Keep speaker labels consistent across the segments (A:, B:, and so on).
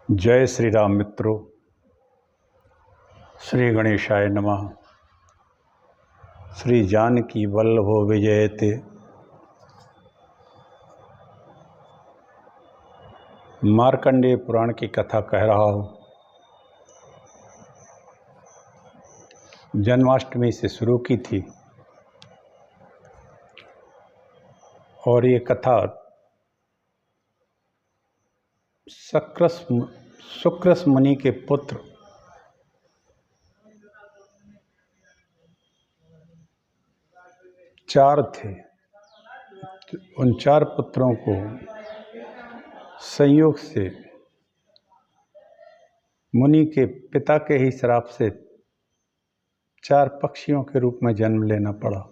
A: जय श्री राम मित्रों। श्री गणेशाय नमः। श्री जानकी वल्लभो विजयते। मार्कंडेय पुराण की कथा कह रहा हूँ। जन्माष्टमी से शुरू की थी और ये कथा सुक्रस मुनि के पुत्र चार थे। उन चार पुत्रों को संयोग से मुनि के पिता के ही श्राप से चार पक्षियों के रूप में जन्म लेना पड़ा।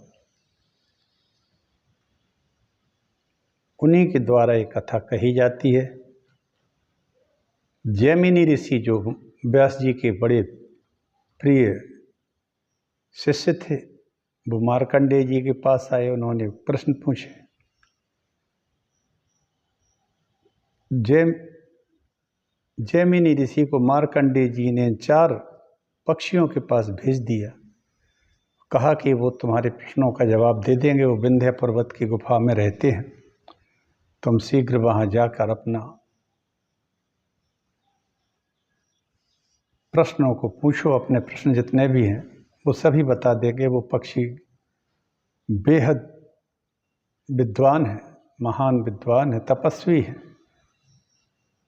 A: उन्हीं के द्वारा ये कथा कही जाती है। जैमिनी ऋषि जो व्यास जी के बड़े प्रिय शिष्य थे, वो मार्कंडेय जी के पास आए। उन्होंने प्रश्न पूछे। जैमिनी ऋषि को मार्कंडेय जी ने चार पक्षियों के पास भेज दिया। कहा कि वो तुम्हारे प्रश्नों का जवाब दे देंगे। वो विंध्य पर्वत की गुफा में रहते हैं, तुम शीघ्र वहां जाकर अपना प्रश्नों को पूछो। अपने प्रश्न जितने भी हैं वो सभी बता देंगे। वो पक्षी बेहद विद्वान है, महान विद्वान है, तपस्वी है,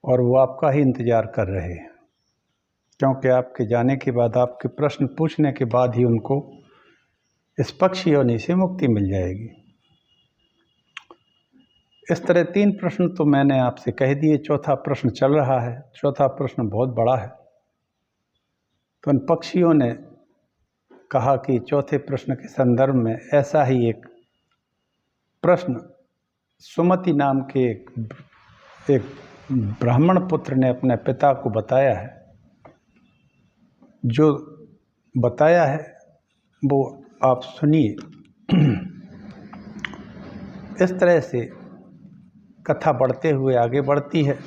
A: और वो आपका ही इंतजार कर रहे हैं, क्योंकि आपके जाने के बाद, आपके प्रश्न पूछने के बाद ही उनको इस पक्षी योनि से मुक्ति मिल जाएगी। इस तरह तीन प्रश्न तो मैंने आपसे कह दिए। चौथा प्रश्न चल रहा है। चौथा प्रश्न बहुत बड़ा है। तो उन पक्षियों ने कहा कि चौथे प्रश्न के संदर्भ में ऐसा ही एक प्रश्न सुमति नाम के एक ब्राह्मण पुत्र ने अपने पिता को बताया है। जो बताया है वो आप सुनिए। इस तरह से कथा बढ़ते हुए आगे बढ़ती है।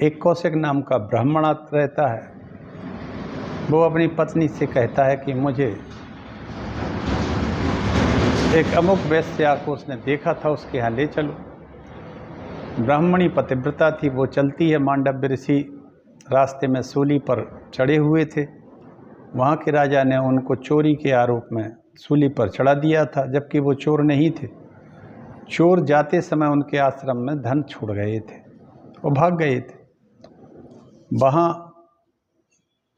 A: एक कौशिक नाम का ब्राह्मण रहता है। वो अपनी पत्नी से कहता है कि मुझे एक अमुक वेश्या को उसने देखा था, उसके यहाँ ले चलो। ब्राह्मणी पतिव्रता थी। वो चलती है। मांडव्य ऋषि रास्ते में सूली पर चढ़े हुए थे। वहाँ के राजा ने उनको चोरी के आरोप में सूली पर चढ़ा दिया था, जबकि वो चोर नहीं थे। चोर जाते समय उनके आश्रम में धन छोड़ गए थे, वो भाग गए थे। वहाँ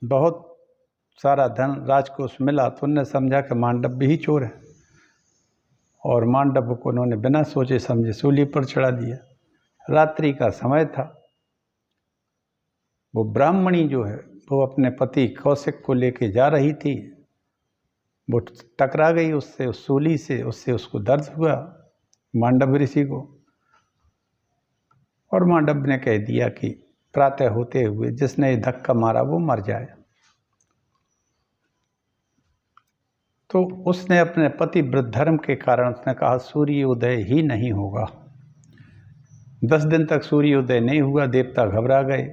A: बहुत सारा धन राजकोष मिला, तो उन्होंने समझा कि मांडव्य ही चोर है, और मांडव्य को उन्होंने बिना सोचे समझे सूली पर चढ़ा दिया। रात्रि का समय था। वो ब्राह्मणी जो है वो अपने पति कौशिक को लेके जा रही थी। वो टकरा गई उससे, उस सूली से। उससे उसको दर्द हुआ मांडव्य ऋषि को, और मांडव्य ने कह दिया कि प्रातः होते हुए जिसने ये धक्का मारा वो मर जाए। तो उसने अपने पति व्रत धर्म के कारण उसने कहा सूर्योदय ही नहीं होगा। 10 दिन तक सूर्योदय नहीं हुआ। देवता घबरा गए।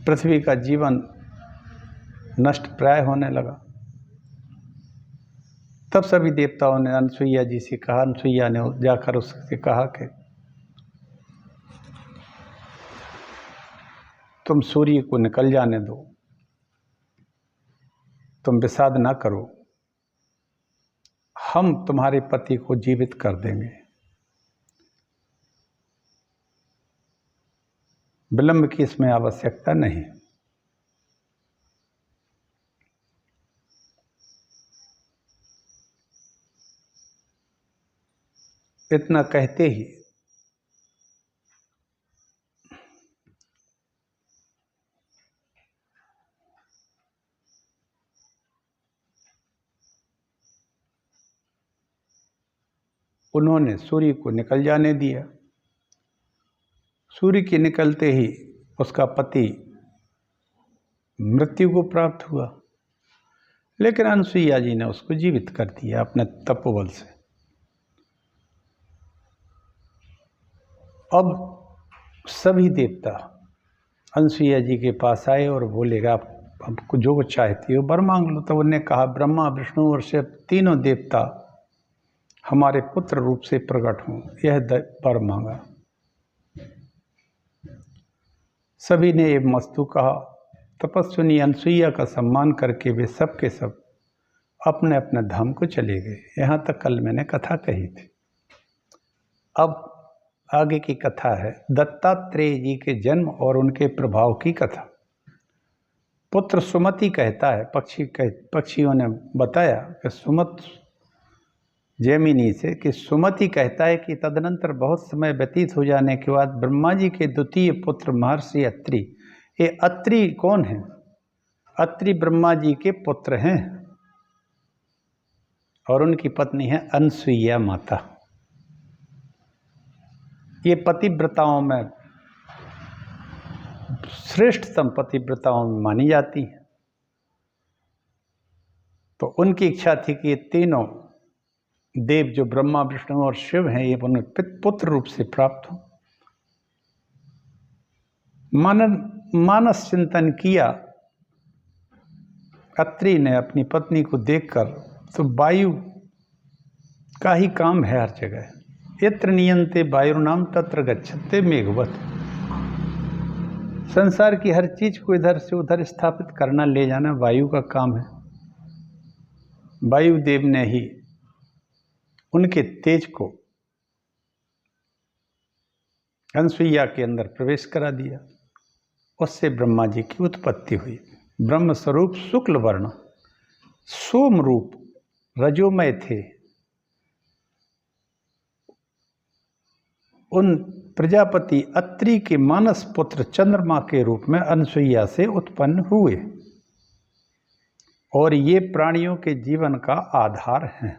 A: पृथ्वी का जीवन नष्ट प्राय होने लगा। तब सभी देवताओं ने अनसुईया जी से कहा। अनसुईया ने जाकर उससे कहा कि तुम सूर्य को निकल जाने दो, तुम विषाद ना करो, हम तुम्हारे पति को जीवित कर देंगे। विलंब की इसमें आवश्यकता नहीं। इतना कहते ही उन्होंने सूर्य को निकल जाने दिया। सूर्य के निकलते ही उसका पति मृत्यु को प्राप्त हुआ, लेकिन अनसुईया जी ने उसको जीवित कर दिया अपने तपोबल से। अब सभी देवता अनसुईया जी के पास आए और बोलेगा आप हमको जो चाहती हो वर मांग लो। तो उन्होंने कहा ब्रह्मा विष्णु और शिव तीनों देवता हमारे पुत्र रूप से प्रकट हों, यह वर मांगा। सभी ने ये मस्तु कहा। तपस्विनी अनसुईया का सम्मान करके वे सब के सब अपने अपने धाम को चले गए। यहाँ तक कल मैंने कथा कही थी। अब आगे की कथा है दत्तात्रेय जी के जन्म और उनके प्रभाव की कथा। पुत्र सुमति कहता है, पक्षियों ने बताया कि सुमत जैमिनी से कि सुमति कहता है कि तदनंतर बहुत समय व्यतीत हो जाने के बाद ब्रह्मा जी के द्वितीय पुत्र महर्षि अत्रि। ये अत्रि कौन है? अत्रि ब्रह्मा जी के पुत्र हैं और उनकी पत्नी है अनसुईया माता। ये पतिव्रताओं में श्रेष्ठतम पतिव्रताओं में मानी जाती है। तो उनकी इच्छा थी कि ये तीनों देव जो ब्रह्मा विष्णु और शिव हैं ये उन्हें पुत्र रूप से प्राप्त हो। मानस चिंतन किया अत्रि ने अपनी पत्नी को देखकर, तो वायु का ही काम है हर जगह। यत्र नियंते वायुर्नाम तत्र गच्छते मेघवत। संसार की हर चीज को इधर से उधर स्थापित करना ले जाना वायु का काम है। वायुदेव ने ही उनके तेज को अनसुईया के अंदर प्रवेश करा दिया। उससे ब्रह्मा जी की उत्पत्ति हुई। ब्रह्म स्वरूप शुक्ल वर्ण सोम रूप रजोमय थे। उन प्रजापति अत्रि के मानस पुत्र चंद्रमा के रूप में अनसुईया से उत्पन्न हुए और ये प्राणियों के जीवन का आधार हैं।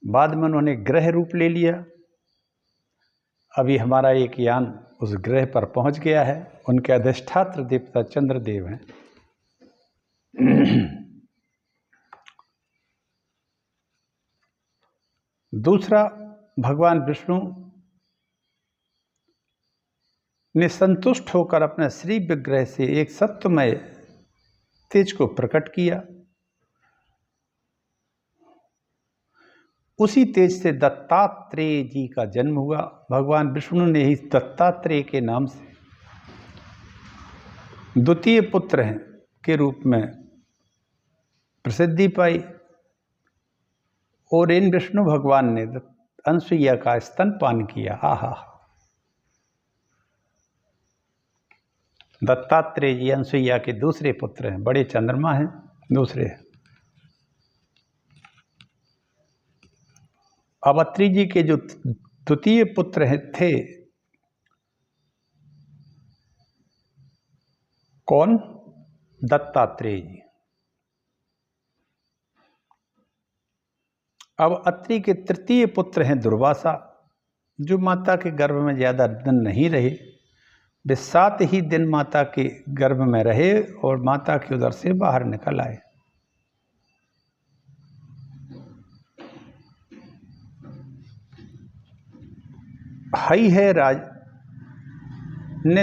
A: बाद में उन्होंने ग्रह रूप ले लिया। अभी हमारा एक यान उस ग्रह पर पहुंच गया है। उनके अधिष्ठात्र देवता चंद्रदेव हैं। दूसरा, भगवान विष्णु ने संतुष्ट होकर अपने श्री विग्रह से एक सत्यमय तेज को प्रकट किया। उसी तेज से दत्तात्रेय जी का जन्म हुआ। भगवान विष्णु ने ही दत्तात्रेय के नाम से द्वितीय पुत्र हैं के रूप में प्रसिद्धि पाई और इन विष्णु भगवान ने अनसुईया का स्तनपान किया। आहा, दत्तात्रेय जी अनसुईया के दूसरे पुत्र हैं। बड़े चंद्रमा हैं, दूसरे हैं। अब अत्रि जी के जो द्वितीय पुत्र थे, कौन? दत्तात्रेय जी। अब अत्रि के तृतीय पुत्र हैं दुर्वासा, जो माता के गर्भ में ज्यादा दिन नहीं रहे। वे 7 ही दिन माता के गर्भ में रहे और माता के उदर से बाहर निकल आए। हई है राज ने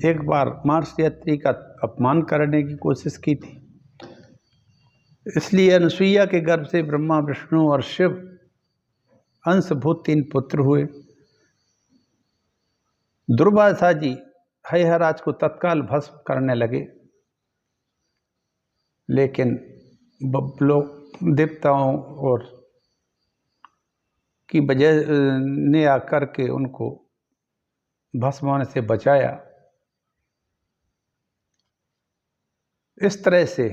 A: एक बार महर्षि अत्रि का अपमान करने की कोशिश की थी। इसलिए अनसुईया के गर्भ से ब्रह्मा विष्णु और शिव अंशभूत 3 पुत्र हुए। दुर्वासा जी हयहराज को तत्काल भस्म करने लगे, लेकिन लोग देवताओं और की वजह ने आकर के उनको भस्म होने से बचाया। इस तरह से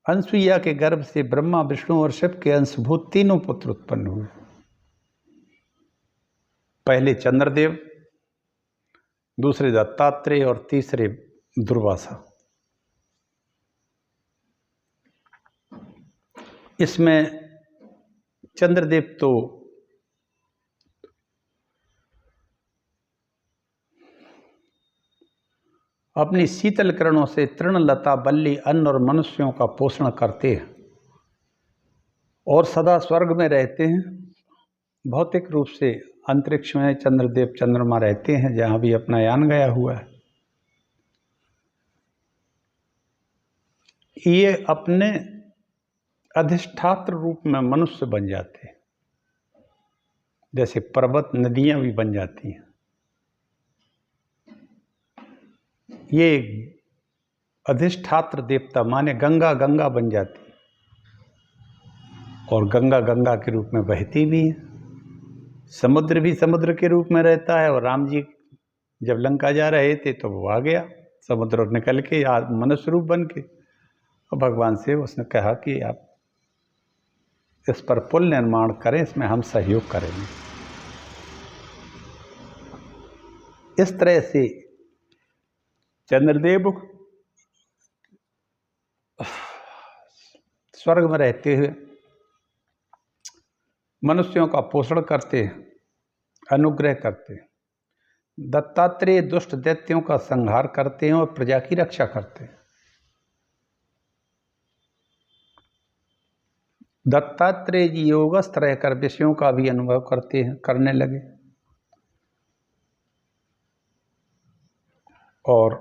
A: अनसुईया के गर्भ से ब्रह्मा विष्णु और शिव के अंशभूत 3 पुत्र उत्पन्न हुए। पहले चंद्रदेव, दूसरे दत्तात्रेय और तीसरे दुर्वासा। इसमें चंद्रदेव तो अपनी शीतल किरणों से तृणलता बल्ली अन्न और मनुष्यों का पोषण करते हैं और सदा स्वर्ग में रहते हैं। भौतिक रूप से अंतरिक्ष में चंद्रदेव चंद्रमा रहते हैं, जहाँ भी अपना यान गया हुआ है। ये अपने अधिष्ठात्र रूप में मनुष्य बन जाते हैं, जैसे पर्वत नदियां भी बन जाती हैं। ये अधिष्ठात्र देवता माने गंगा गंगा बन जाती है, और गंगा गंगा के रूप में बहती भी है। समुद्र भी समुद्र के रूप में रहता है, और राम जी जब लंका जा रहे थे तो वो आ गया समुद्र निकल के मनुष्य रूप बन के, और भगवान से उसने कहा कि आप इस पर पुल निर्माण करें, इसमें हम सहयोग करेंगे। इस तरह से चंद्रदेव स्वर्ग में रहते हुए मनुष्यों का पोषण करते हैं, अनुग्रह करते हैं। दत्तात्रेय दुष्ट दैत्यों का संहार करते हैं और प्रजा की रक्षा करते हैं। दत्तात्रेय जी योगस्थ रहकर विषयों का भी अनुभव करने लगे, और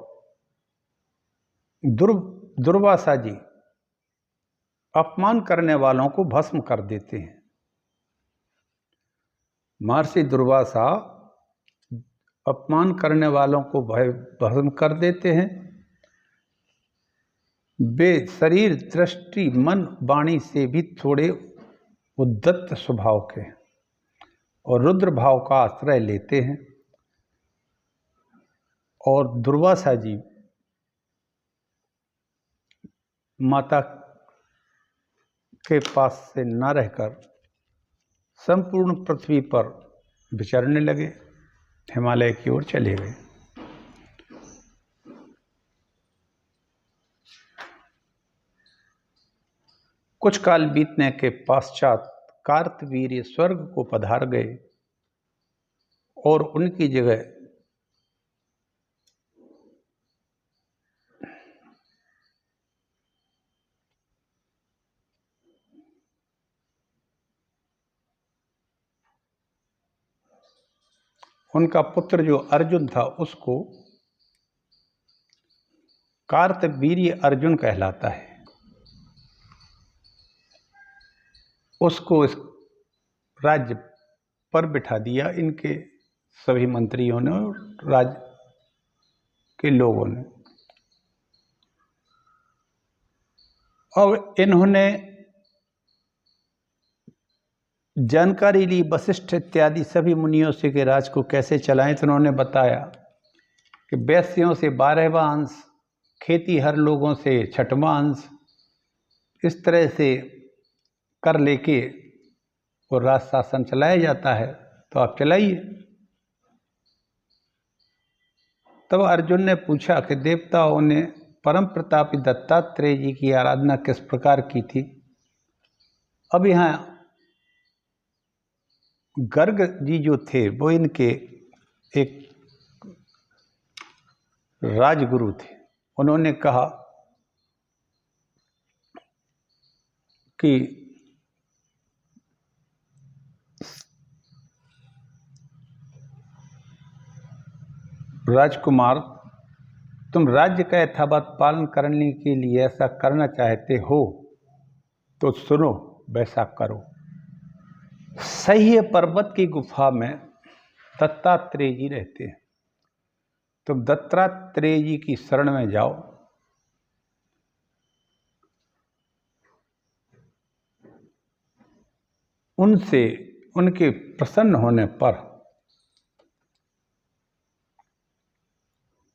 A: दुर्वासा जी अपमान करने वालों को भस्म कर देते हैं। महर्षि दुर्वासा अपमान करने वालों को भस्म कर देते हैं। वे शरीर दृष्टि मन वाणी से भी थोड़े उद्दत स्वभाव के और रुद्र भाव का आश्रय लेते हैं, और दुर्वासा जी माता के पास से न रहकर संपूर्ण पृथ्वी पर विचरने लगे, हिमालय की ओर चले गए। कुछ काल बीतने के पश्चात कार्तवीर्य स्वर्ग को पधार गए, और उनकी जगह उनका पुत्र जो अर्जुन था उसको कार्तवीर्य अर्जुन कहलाता है। उसको इस राज्य पर बिठा दिया इनके सभी मंत्रियों ने और राज्य के लोगों ने। अब इन्होंने जानकारी ली वशिष्ठ इत्यादि सभी मुनियों से कि राज को कैसे चलाएं, तो उन्होंने बताया कि वैश्यों से 12वां अंश, खेती हर लोगों से 6वां अंश, इस तरह से कर लेके और राज शासन चलाया जाता है, तो आप चलाइए। तब अर्जुन ने पूछा कि देवताओं ने परम प्रतापी दत्तात्रेय जी की आराधना किस प्रकार की थी। अब यहाँ गर्ग जी जो थे वो इनके एक राजगुरु थे। उन्होंने कहा कि राजकुमार, तुम राज्य का यथावत पालन करने के लिए ऐसा करना चाहते हो तो सुनो, वैसा करो। सह्य पर्वत की गुफा में दत्तात्रेय जी रहते हैं। तुम दत्तात्रेय जी की शरण में जाओ, उनसे उनके प्रसन्न होने पर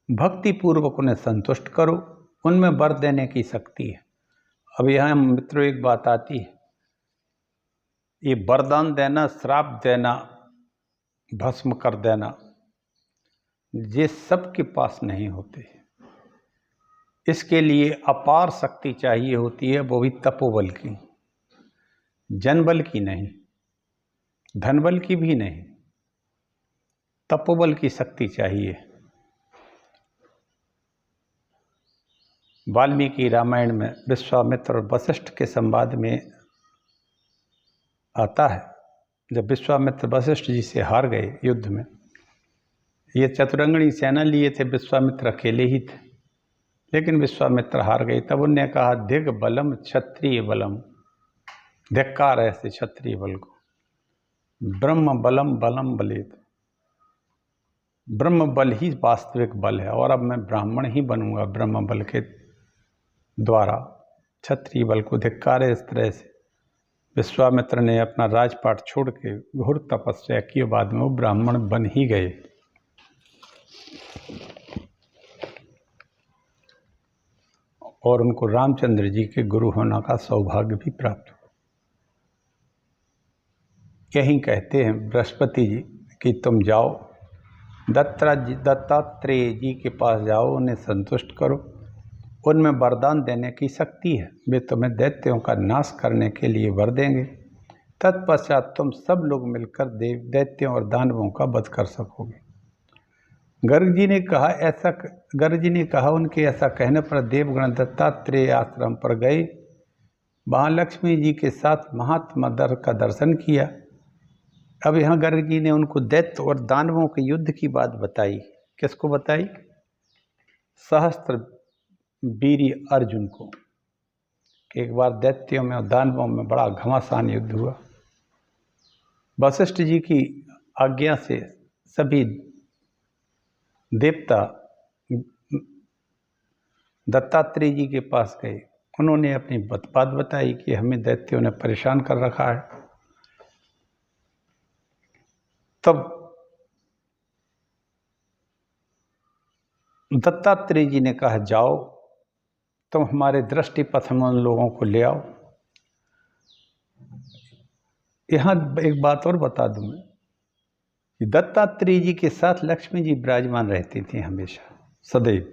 A: भक्ति पूर्वक उन्हें संतुष्ट करो, उनमें वर देने की शक्ति है। अब यहाँ मित्रों एक बात आती है, ये वरदान देना, श्राप देना, भस्म कर देना, ये सबके पास नहीं होते। इसके लिए अपार शक्ति चाहिए होती है, वो भी तपोबल की, जनबल की नहीं, धनबल की भी नहीं, तपोबल की शक्ति चाहिए। वाल्मीकि रामायण में विश्वामित्र और वशिष्ठ के संवाद में आता है, जब विश्वामित्र वशिष्ठ जी से हार गए युद्ध में, ये चतुरंगणी सेना लिए थे, विश्वामित्र अकेले ही थे, लेकिन विश्वामित्र हार गए। तब उनने कहा दिग बलम क्षत्रिय बलम, धिक्कार है ऐसे क्षत्रिय बल को। ब्रह्म बलम बलम बलेत, ब्रह्म बल ही वास्तविक बल है, और अब मैं ब्राह्मण ही बनूंगा ब्रह्म बल के द्वारा, क्षत्रिय बल को धिक्कार है। इस तरह से विश्वामित्र ने अपना राजपाट छोड़ के घोर तपस्या की, बाद में वो ब्राह्मण बन ही गए। और उनको रामचंद्र जी के गुरु होने का सौभाग्य भी प्राप्त हुआ। यही कहते हैं बृहस्पति जी कि तुम जाओ दत्तात्रेय जी के पास जाओ, उन्हें संतुष्ट करो, उनमें वरदान देने की शक्ति है, वे तुम्हें दैत्यों का नाश करने के लिए वर देंगे। तत्पश्चात तुम सब लोग मिलकर दैत्यों और दानवों का वध कर सकोगे। गर्ग जी ने कहा उनके ऐसा कहने पर देवगण दत्तात्रेय आश्रम पर गए, वहाँ लक्ष्मी जी के साथ महात्मा दर का दर्शन किया। अब यहाँ गर्ग जी ने उनको दैत्य और दानवों के युद्ध की बात बताई। किसको बताई? सहस्त्र वीरी अर्जुन को। एक बार दैत्यों में और दानवों में बड़ा घमासान युद्ध हुआ। वशिष्ठ जी की आज्ञा से सभी देवता दत्तात्रेय जी के पास गए। उन्होंने अपनी बात बताई कि हमें दैत्यों ने परेशान कर रखा है। तब दत्तात्रेय जी ने कहा जाओ तुम हमारे दृष्टि पथ में उन लोगों को ले आओ। यहाँ एक बात और बता दूं मैं कि दत्तात्रेय जी के साथ लक्ष्मी जी विराजमान रहती थी हमेशा सदैव।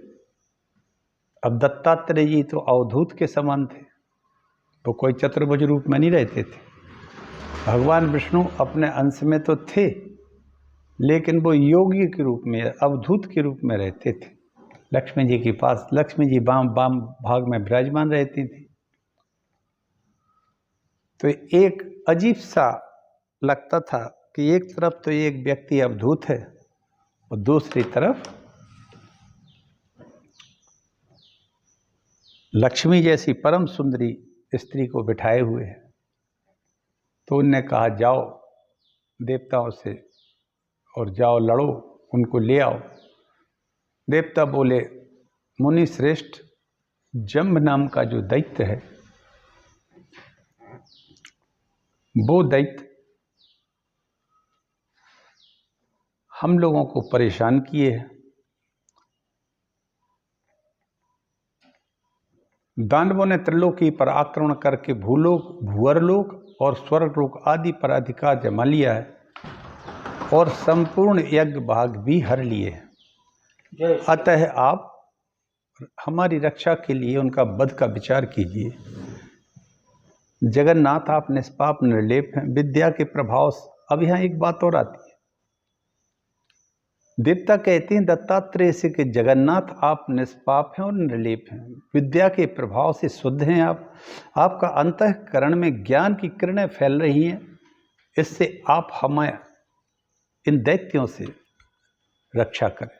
A: अब दत्तात्रेय जी तो अवधूत के समान थे, वो कोई चतुर्भुज रूप में नहीं रहते थे। भगवान विष्णु अपने अंश में तो थे, लेकिन वो योगी के रूप में, अवधूत के रूप में रहते थे लक्ष्मी जी के पास। लक्ष्मी जी बाम भाग में विराजमान रहती थी। तो एक अजीब सा लगता था कि एक तरफ तो एक व्यक्ति अवधूत है और दूसरी तरफ लक्ष्मी जैसी परम सुंदरी स्त्री को बिठाए हुए है। तो उनने कहा जाओ देवताओं से और जाओ लड़ो, उनको ले आओ। देवता बोले मुनि श्रेष्ठ, जम्ब नाम का जो दैत्य है वो दैत्य हम लोगों को परेशान किए है। दानवों ने त्रिलोकी पर आक्रमण करके भूलोक, भूअरलोक और स्वर्गलोक आदि पर अधिकार जमा लिया है और संपूर्ण यज्ञ भाग भी हर लिए हैं। अतः आप हमारी रक्षा के लिए उनका वध का विचार कीजिए। जगन्नाथ आप निष्पाप निर्लेप हैं, विद्या के प्रभाव से। अब यहाँ एक बात और आती है। देवता कहते हैं दत्तात्रेय से कि जगन्नाथ आप निष्पाप हैं और निर्लेप हैं, विद्या के प्रभाव से शुद्ध हैं आप, आपका अंतःकरण में ज्ञान की किरणें फैल रही हैं, इससे आप हमें इन दैत्यों से रक्षा करें।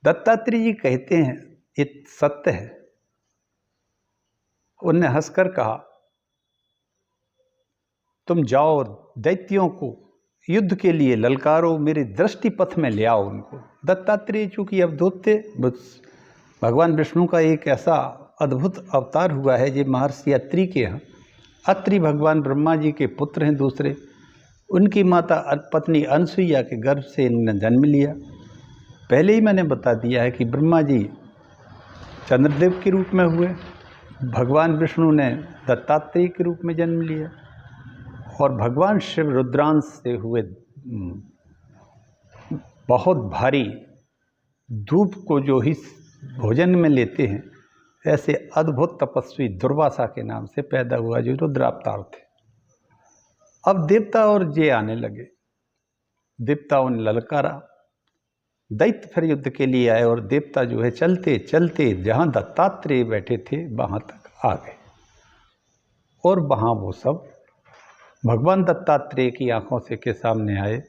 A: दत्तात्रेय जी कहते हैं ये सत्य है। उनने हंसकर कहा तुम जाओ और दैत्यों को युद्ध के लिए ललकारो, मेरे दृष्टि पथ में ले आओ उनको। दत्तात्रेय चूंकि अवधूत थे, भगवान विष्णु का एक ऐसा अद्भुत अवतार हुआ है जो महर्षि अत्रि के हैं। अत्रि भगवान ब्रह्मा जी के पुत्र हैं दूसरे। उनकी माता पत्नी अनसुईया के गर्भ से इन्होंने जन्म लिया। पहले ही मैंने बता दिया है कि ब्रह्मा जी चंद्रदेव के रूप में हुए, भगवान विष्णु ने दत्तात्रेय के रूप में जन्म लिया और भगवान शिव रुद्रांश से हुए। बहुत भारी धूप को जो ही भोजन में लेते हैं, ऐसे अद्भुत तपस्वी दुर्वासा के नाम से पैदा हुआ जो रुद्रावतार थे। अब देवता और जे आने लगे, देवताओं ने ललकारा, दैत्य फिर युद्ध के लिए आए और देवता जो है चलते चलते जहाँ दत्तात्रेय बैठे थे वहाँ तक आ गए और वहाँ वो सब भगवान दत्तात्रेय की आंखों से के सामने आए।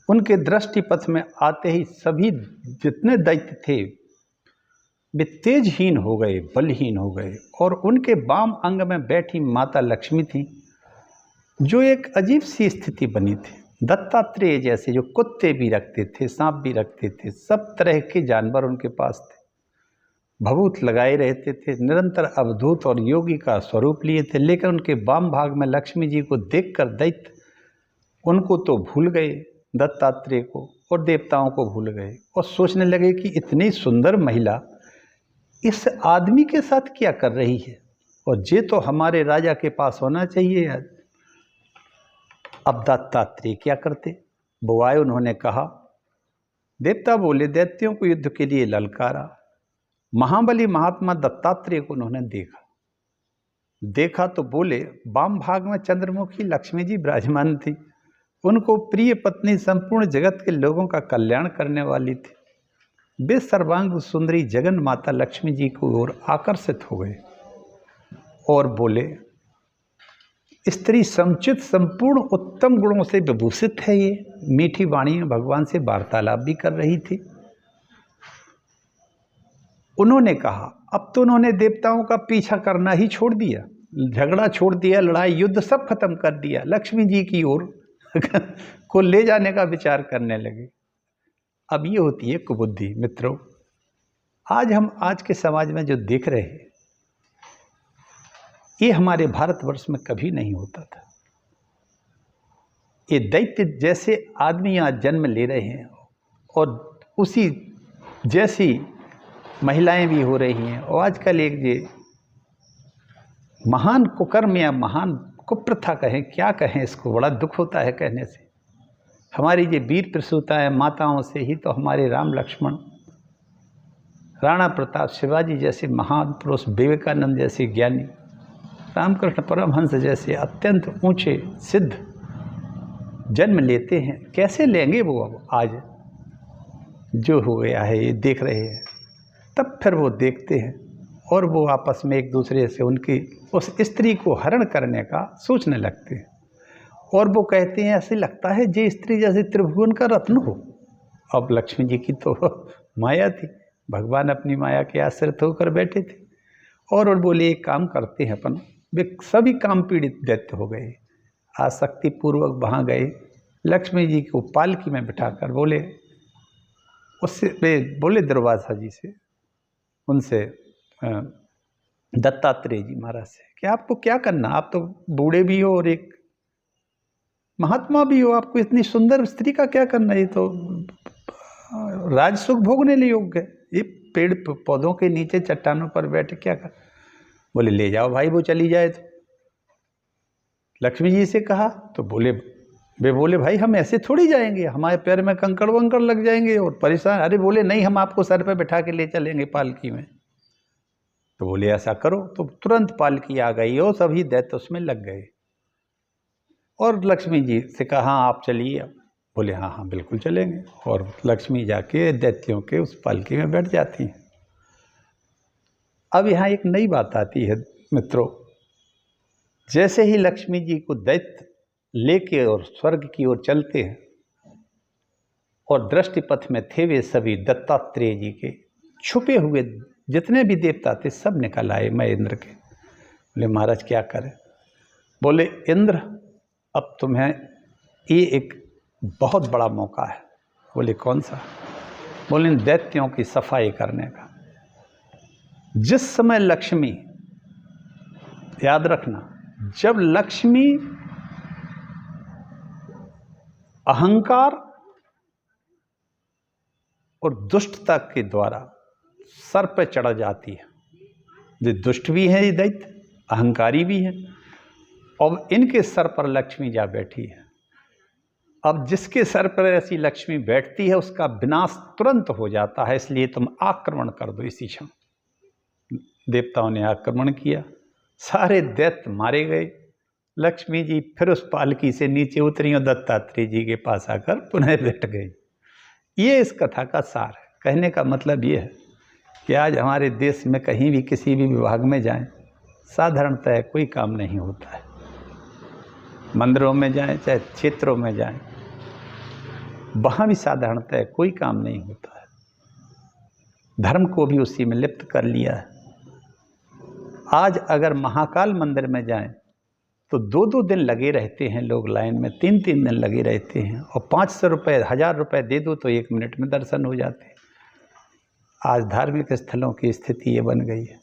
A: उनके दृष्टिपथ में आते ही सभी जितने दैत्य थे वे तेजहीन हो गए, बलहीन हो गए। और उनके वाम अंग में बैठी माता लक्ष्मी थी, जो एक अजीब सी स्थिति बनी थी। दत्तात्रेय जैसे जो कुत्ते भी रखते थे, सांप भी रखते थे, सब तरह के जानवर उनके पास थे, भभूत लगाए रहते थे, निरंतर अवधूत और योगी का स्वरूप लिए थे। लेकिन उनके वाम भाग में लक्ष्मी जी को देखकर दैत्य उनको तो भूल गए, दत्तात्रेय को और देवताओं को भूल गए, और सोचने लगे कि इतनी सुंदर महिला इस आदमी के साथ क्या कर रही है, और ये तो हमारे राजा के पास होना चाहिए। अब दत्तात्रेय क्या करते? वो आए, उन्होंने कहा, देवता बोले, दैत्यों को युद्ध के लिए ललकारा। महाबली महात्मा दत्तात्रेय को उन्होंने देखा तो बोले, वाम भाग में चंद्रमुखी लक्ष्मी जी विराजमान थी, उनको प्रिय पत्नी संपूर्ण जगत के लोगों का कल्याण करने वाली थी। वे सर्वांग सुंदरी जगन माता लक्ष्मी जी की ओर आकर्षित हो गए और बोले, स्त्री समुचित संपूर्ण उत्तम गुणों से विभूषित है। ये मीठी वाणी में भगवान से वार्तालाप भी कर रही थी। उन्होंने कहा, अब तो उन्होंने देवताओं का पीछा करना ही छोड़ दिया, झगड़ा छोड़ दिया, लड़ाई युद्ध सब खत्म कर दिया, लक्ष्मी जी की ओर को ले जाने का विचार करने लगे। अब ये होती है कुबुद्धि। मित्रों, आज के समाज में जो देख रहे हैं, ये हमारे भारतवर्ष में कभी नहीं होता था। ये दैत्य जैसे आदमी आज जन्म ले रहे हैं और उसी जैसी महिलाएं भी हो रही हैं। और आजकल एक ये महान कुकर्म या महान कुप्रथा कहें, क्या कहें इसको, बड़ा दुख होता है कहने से। हमारी ये वीर प्रसूताएं माताओं से ही तो हमारे राम लक्ष्मण, राणा प्रताप, शिवाजी जैसे महान पुरुष, विवेकानंद जैसे ज्ञानी, रामकृष्ण परमहंस जैसे अत्यंत ऊंचे सिद्ध जन्म लेते हैं। कैसे लेंगे वो अब? आज जो हो गया है ये देख रहे हैं, तब फिर वो देखते हैं और वो आपस में एक दूसरे से उनकी उस स्त्री को हरण करने का सोचने लगते हैं। और वो कहते हैं, ऐसे लगता है ये स्त्री जैसे त्रिभुवन का रत्न हो। अब लक्ष्मी जी की तो माया थी, भगवान अपनी माया के आश्रित होकर बैठे थे। और बोले, एक काम करते हैं अपन। वे सभी काम पीड़ित दैत्य हो गए, आसक्ति पूर्वक वहाँ गए, लक्ष्मी जी को पालकी में बिठाकर बोले, उससे वे बोले दुर्वासा जी से, उनसे दत्तात्रेय जी महाराज से, कि आपको क्या करना, आप तो बूढ़े भी हो और एक महात्मा भी हो, आपको इतनी सुंदर स्त्री का क्या करना, ये तो राज सुख भोगने लिए योग्य है, ये पेड़ पौधों के नीचे चट्टानों पर बैठे क्या कर। बोले, ले जाओ भाई, वो चली जाए। तो लक्ष्मी जी से कहा तो वे बोले, भाई हम ऐसे थोड़ी जाएंगे, हमारे पैर में कंकड़ वंकड़ लग जाएंगे और परेशान। अरे बोले, नहीं, हम आपको सर पे बैठा के ले चलेंगे पालकी में। तो बोले, ऐसा करो। तो तुरंत पालकी आ गई और सभी दैत्य उसमें लग गए। और लक्ष्मी जी से कहा, हाँ आप चलिए। बोले, हाँ हाँ बिल्कुल चलेंगे। और लक्ष्मी जाके दैत्यों के उस पालकी में बैठ जाती हैं। अब यहाँ एक नई बात आती है मित्रों, जैसे ही लक्ष्मी जी को दैत्य लेके और स्वर्ग की ओर चलते हैं, और दृष्टिपथ में थे वे सभी दत्तात्रेय जी के छुपे हुए जितने भी देवता थे, सब निकल आए मैं इंद्र के। बोले, महाराज क्या करें? बोले, इंद्र अब तुम्हें ये एक बहुत बड़ा मौका है। बोले, कौन सा? बोले, दैत्यों की सफाई करने का। जिस समय लक्ष्मी, याद रखना, जब लक्ष्मी अहंकार और दुष्टता के द्वारा सर पर चढ़ जाती है, ये दुष्ट भी हैं, ये दैत्य अहंकारी भी हैं, और इनके सर पर लक्ष्मी जा बैठी है। अब जिसके सर पर ऐसी लक्ष्मी बैठती है उसका विनाश तुरंत हो जाता है, इसलिए तुम आक्रमण कर दो इसी क्षण। देवताओं ने आक्रमण किया, सारे दैत्य मारे गए। लक्ष्मी जी फिर उस पालकी से नीचे उतरी और दत्तात्रेय जी के पास आकर पुनः बैठ गई। ये इस कथा का सार है। कहने का मतलब ये है कि आज हमारे देश में कहीं भी किसी भी विभाग में जाएं, साधारणतः कोई काम नहीं होता है। मंदिरों में जाएं चाहे क्षेत्रों में जाएं, वहाँ भी साधारणतः कोई काम नहीं होता है। धर्म को भी उसी में लिप्त कर लिया है। आज अगर महाकाल मंदिर में जाएं तो 2-2 दिन लगे रहते हैं लोग लाइन में, 3-3 दिन लगे रहते हैं, और 500 रुपये 1000 रुपये दे दो तो 1 मिनट में दर्शन हो जाते हैं। आज धार्मिक स्थलों की स्थिति ये बन गई है।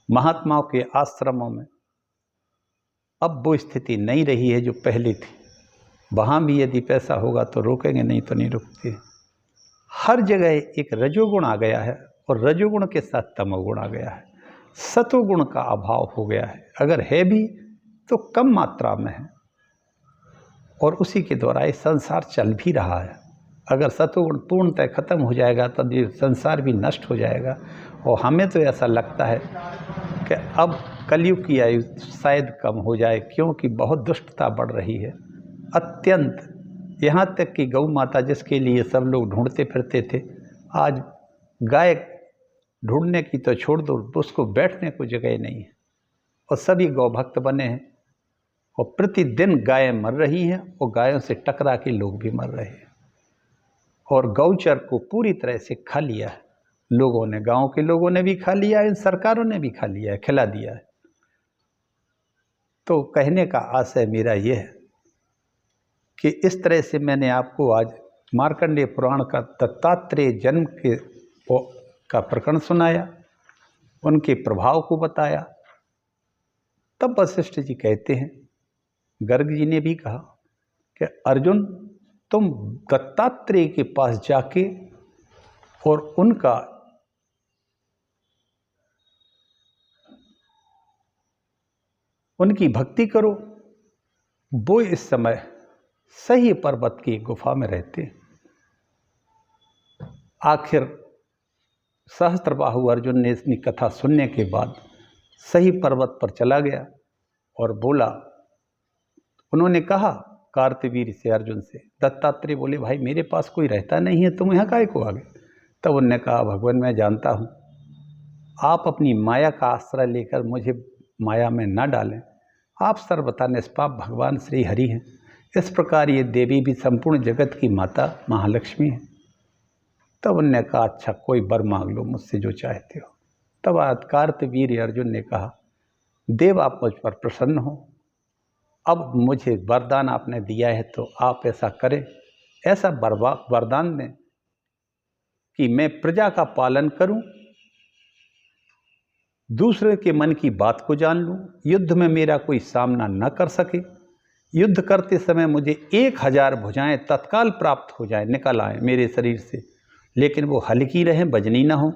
A: महात्माओं के आश्रमों में अब वो स्थिति नहीं रही है जो पहले थी। वहाँ भी यदि पैसा होगा तो रोकेंगे, नहीं तो नहीं रुकते। हर जगह एक रजोगुण आ गया है और रजोगुण के साथ तमोगुण आ गया है। सतोगुण का अभाव हो गया है, अगर है भी तो कम मात्रा में है, और उसी के द्वारा ये संसार चल भी रहा है। अगर सतोगुण पूर्णतः खत्म हो जाएगा तब ये संसार भी नष्ट हो जाएगा। और हमें तो ऐसा लगता है कि अब कलयुग की आयु शायद कम हो जाए, क्योंकि बहुत दुष्टता बढ़ रही है अत्यंत। यहाँ तक कि गौ माता जिसके लिए सब लोग ढूंढते फिरते थे, आज गाय ढूंढने की तो छोड़ दो, उसको बैठने को जगह नहीं है, और सभी गौ भक्त बने हैं। और प्रतिदिन गायें मर रही हैं और गायों से टकरा के लोग भी मर रहे हैं। और गौचर को पूरी तरह से खा लिया है लोगों ने, गांव के लोगों ने भी खा लिया है, इन सरकारों ने भी खा लिया है, खिला दिया है। तो कहने का आशय मेरा ये है कि इस तरह से मैंने आपको आज मार्कंडेय पुराण का दत्तात्रेय जन्म का प्रकरण सुनाया, उनके प्रभाव को बताया। तब वशिष्ठ जी कहते हैं, गर्ग जी ने भी कहा कि अर्जुन तुम दत्तात्रेय के पास जाके और उनकी भक्ति करो। वो इस समय सही पर्वत की गुफा में रहते हैं। आखिर सहस्त्रबाहु अर्जुन ने इतनी कथा सुनने के बाद सही पर्वत पर चला गया और बोला, उन्होंने कहा कार्तवीर से, अर्जुन से। दत्तात्रेय बोले, भाई मेरे पास कोई रहता नहीं है, तुम यहाँ काहे को आ गए? तब उन्होंने कहा, भगवान मैं जानता हूँ आप अपनी माया का आश्रय लेकर मुझे माया में न डालें, आप सर्वथा निष्पाप भगवान श्री हरि हैं। इस प्रकार ये देवी भी संपूर्ण जगत की माता महालक्ष्मी है। तब उन्होंने कहा, अच्छा कोई वर मांग लो मुझसे जो चाहते हो। तब कार्तवीर अर्जुन ने कहा, देव आप मुझ पर प्रसन्न हो, अब मुझे वरदान आपने दिया है तो आप ऐसा करें, ऐसा वरदान दें कि मैं प्रजा का पालन करूं, दूसरे के मन की बात को जान लूं, युद्ध में मेरा कोई सामना न कर सके, युद्ध करते समय मुझे 1000 भुजाएं तत्काल प्राप्त हो जाएं, निकल आएँ मेरे शरीर से, लेकिन वो हल्की रहें, वजनी ना हो,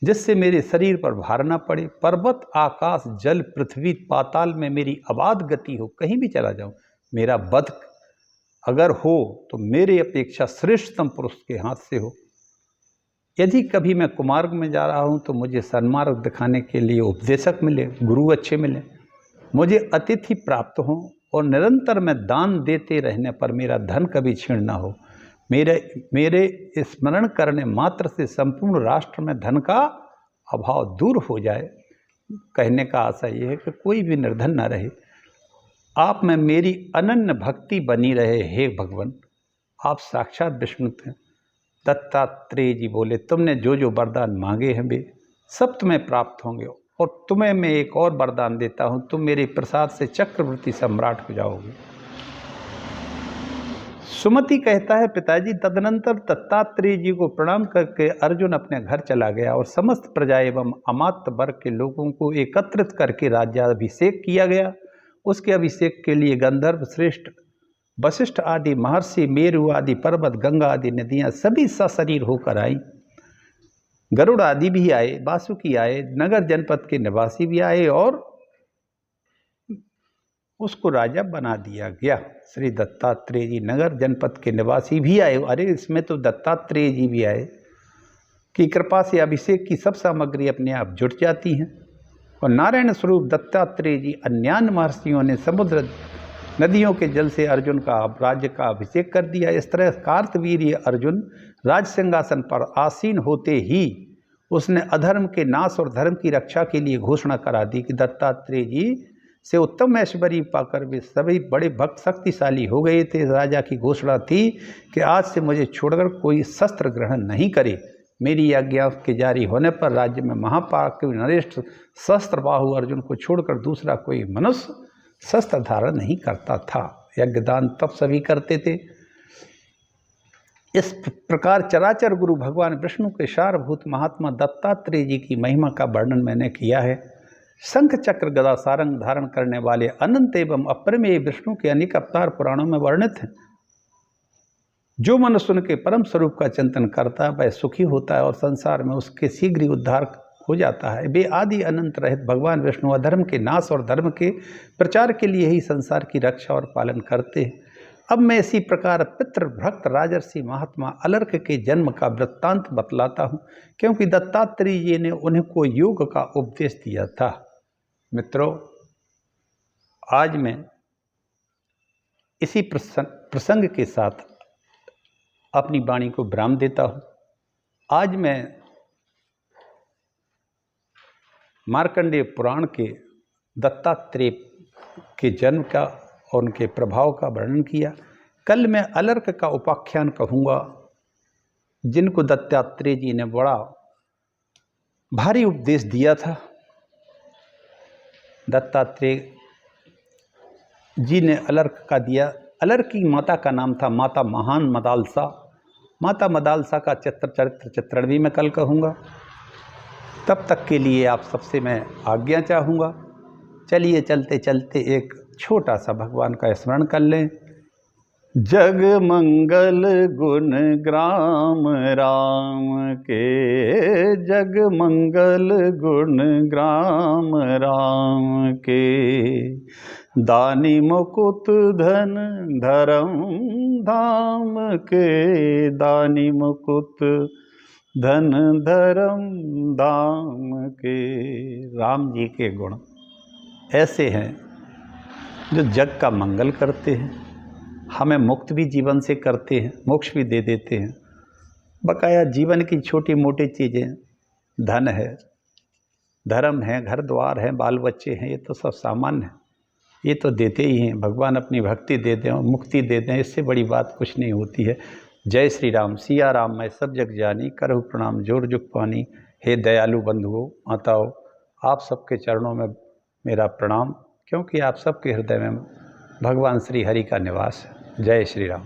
A: जिससे मेरे शरीर पर भार ना पड़े। पर्वत, आकाश, जल, पृथ्वी, पाताल में मेरी अबाध गति हो, कहीं भी चला जाऊं। मेरा वध अगर हो तो मेरे अपेक्षा श्रेष्ठतम पुरुष के हाथ से हो। यदि कभी मैं कुमार्ग में जा रहा हूं तो मुझे सन्मार्ग दिखाने के लिए उपदेशक मिले, गुरु अच्छे मिले, मुझे अतिथि प्राप्त हो, और निरंतर मैं दान देते रहने पर मेरा धन कभी क्षीण ना हो। मेरे स्मरण करने मात्र से संपूर्ण राष्ट्र में धन का अभाव दूर हो जाए। कहने का आशय यह है कि कोई भी निर्धन न रहे, आप में मेरी अनन्य भक्ति बनी रहे। हे भगवान, आप साक्षात विष्णु थे। दत्तात्रेय जी बोले, तुमने जो जो वरदान मांगे हैं वे सब तुम्हें प्राप्त होंगे, और तुम्हें मैं एक और वरदान देता हूँ, तुम मेरे प्रसाद से चक्रवर्ती सम्राट हो जाओगे। सुमति कहता है, पिताजी तदनंतर दत्तात्रेय जी को प्रणाम करके अर्जुन अपने घर चला गया और समस्त प्रजा एवं अमात्य वर्ग के लोगों को एकत्रित करके राज्याभिषेक किया गया। उसके अभिषेक के लिए गंधर्व श्रेष्ठ वशिष्ठ आदि महर्षि, मेरु आदि पर्वत, गंगा आदि नदियाँ सभी सशरीर होकर आई। गरुड़ आदि भी आए, वासुकी आए, नगर जनपद के निवासी भी आए, और उसको राजा बना दिया गया। श्री दत्तात्रेय जी नगर जनपद के निवासी भी आए। अरे इसमें तो दत्तात्रेय जी भी आए कि कृपा से अभिषेक की सब सामग्री अपने आप जुट जाती हैं। और नारायण स्वरूप दत्तात्रेय जी अन्यान्य महर्षियों ने समुद्र नदियों के जल से अर्जुन का राज्य का अभिषेक कर दिया। इस तरह कार्तवीर्य अर्जुन राज सिंहासन पर आसीन होते ही उसने अधर्म के नाश और धर्म की रक्षा के लिए घोषणा करा दी कि दत्तात्रेय जी से उत्तम ऐश्वर्य पाकर वे सभी बड़े भक्त शक्तिशाली हो गए थे। राजा की घोषणा थी कि आज से मुझे छोड़कर कोई शस्त्र ग्रहण नहीं करे। मेरी आज्ञा के जारी होने पर राज्य में महापराक्रमी नरेश शस्त्रबाहु अर्जुन को छोड़कर दूसरा कोई मनुष्य शस्त्र धारण नहीं करता था। यज्ञदान तब सभी करते थे। इस प्रकार चराचर गुरु भगवान विष्णु के सारभूत महात्मा दत्तात्रेय जी की महिमा का वर्णन मैंने किया है। शंख चक्र गदा सारंग धारण करने वाले अनंत एवं अपरिमेय विष्णु के अनेक अवतार पुराणों में वर्णित हैं। जो मनुष्य उनके परम स्वरूप का चिंतन करता है वह सुखी होता है और संसार में उसके शीघ्र ही उद्धार हो जाता है। वे आदि अनंत रहित भगवान विष्णु अधर्म के नाश और धर्म के प्रचार के लिए ही संसार की रक्षा और पालन करते हैं। अब मैं इसी प्रकार पितृभक्त राजर्षि महात्मा अलर्क के जन्म का वृत्तांत बतलाता हूँ, क्योंकि दत्तात्रेय जी ने उन्हें को योग का उपदेश दिया था। मित्रों, आज मैं इसी प्रसंग के साथ अपनी वाणी को विराम देता हूँ। आज मैं मार्कंडेय पुराण के दत्तात्रेय के जन्म का और उनके प्रभाव का वर्णन किया। कल मैं अलर्क का उपाख्यान कहूँगा, जिनको दत्तात्रेय जी ने बड़ा भारी उपदेश दिया था। दत्तात्रेय जी ने अलर्क का दिया। अलर्क की माता का नाम था माता महान मदालसा। माता मदालसा का चरित्र चित्रण भी मैं कल कहूँगा। तब तक के लिए आप सबसे मैं आज्ञा चाहूँगा। चलिए चलते चलते एक छोटा सा भगवान का स्मरण कर लें। जग मंगल गुण ग्राम राम के, जग मंगल गुण ग्राम राम के, दानी मुकुट धन धर्म धाम के, दानी मुकुट धन धर्म धाम के। राम जी के गुण ऐसे हैं जो जग का मंगल करते हैं, हमें मुक्त भी जीवन से करते हैं, मोक्ष भी दे देते हैं। बकाया जीवन की छोटी मोटी चीज़ें, धन है, धर्म है, घर द्वार है, बाल बच्चे हैं, ये तो सब सामान्य है, ये तो देते ही हैं। भगवान अपनी भक्ति दे दें और मुक्ति दे दें, इससे बड़ी बात कुछ नहीं होती है। जय श्री राम। सिया राम मैं सब जग जानी, करहु प्रणाम जोर जुग पानी। हे दयालु बंधुओं माताओं, आप सबके चरणों में मेरा प्रणाम, क्योंकि आप सबके हृदय में भगवान श्री हरि का निवास है। जय श्री राम।